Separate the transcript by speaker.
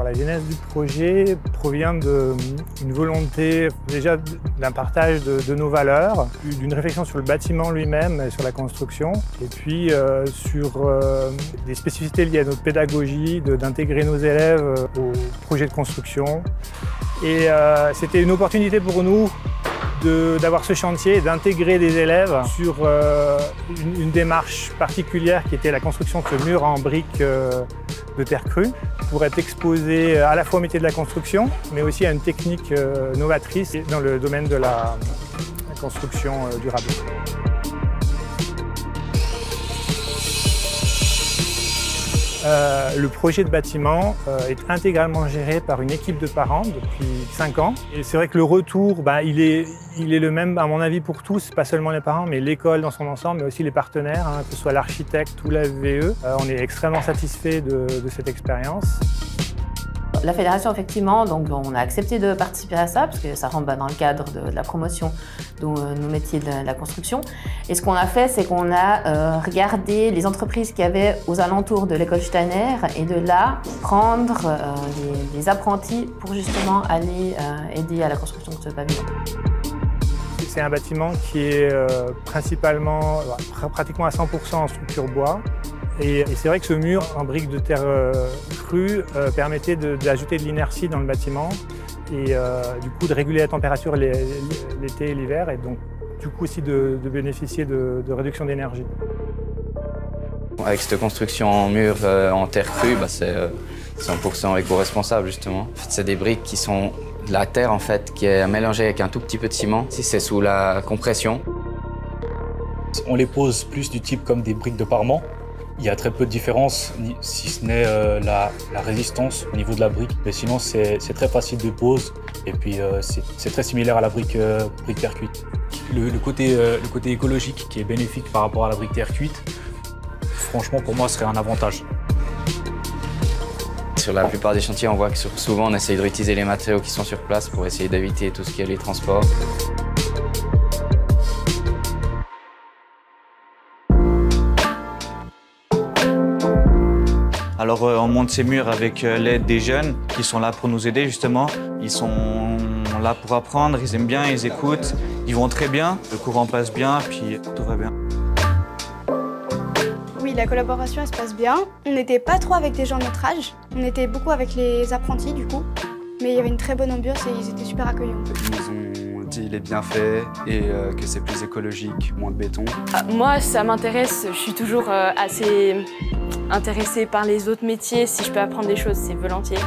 Speaker 1: La genèse du projet provient d'une volonté déjà d'un partage de nos valeurs, d'une réflexion sur le bâtiment lui-même et sur la construction, et puis sur des spécificités liées à notre pédagogie, d'intégrer nos élèves au projet de construction. Et c'était une opportunité pour nous d'avoir ce chantier et d'intégrer des élèves sur une démarche particulière qui était la construction de ce mur en briques de terre crue pour être exposé à la fois au métier de la construction mais aussi à une technique novatrice dans le domaine de la construction durable. Le projet de bâtiment est intégralement géré par une équipe de parents depuis 5 ans. Et c'est vrai que le retour, il est le même à mon avis pour tous, pas seulement les parents, mais l'école dans son ensemble, mais aussi les partenaires, que ce soit l'architecte ou la FVE. On est extrêmement satisfait de cette expérience.
Speaker 2: La fédération, effectivement, donc on a accepté de participer à ça parce que ça rentre dans le cadre de la promotion de nos métiers de la construction. Et ce qu'on a fait, c'est qu'on a regardé les entreprises qu'il y avait aux alentours de l'école Steiner et de là prendre des apprentis pour justement aller aider à la construction de ce pavillon.
Speaker 1: C'est un bâtiment qui est principalement, pratiquement à 100% en structure bois. Et c'est vrai que ce mur en briques de terre crue permettait d'ajouter de l'inertie dans le bâtiment et du coup de réguler la température l'été et l'hiver et donc du coup aussi de bénéficier de réduction d'énergie.
Speaker 3: Avec cette construction en mur en terre crue, c'est 100% éco-responsable justement. En fait, c'est des briques qui sont de la terre en fait, qui est mélangée avec un tout petit peu de ciment. Si c'est sous la compression.
Speaker 4: On les pose plus du type comme des briques de parement. Il y a très peu de différence, si ce n'est la résistance au niveau de la brique. Mais sinon, c'est très facile de pose et puis c'est très similaire à la brique terre cuite. Le côté écologique qui est bénéfique par rapport à la brique terre cuite, franchement, pour moi, serait un avantage.
Speaker 3: Sur la plupart des chantiers, on voit que souvent, on essaye de réutiliser les matériaux qui sont sur place pour essayer d'éviter tout ce qui est les transports.
Speaker 5: Alors on monte ces murs avec l'aide des jeunes qui sont là pour nous aider justement. Ils sont là pour apprendre, ils aiment bien, ils écoutent, ils vont très bien, le courant passe bien, puis tout va bien.
Speaker 6: Oui, la collaboration elle se passe bien. On n'était pas trop avec des gens de notre âge, on était beaucoup avec les apprentis du coup. Mais il y avait une très bonne ambiance et ils étaient super accueillants.
Speaker 7: Ils nous ont dit les bienfaits et que c'est plus écologique, moins de béton.
Speaker 8: Moi, ça m'intéresse, je suis toujours assez intéressée par les autres métiers. Si je peux apprendre des choses, c'est volontiers.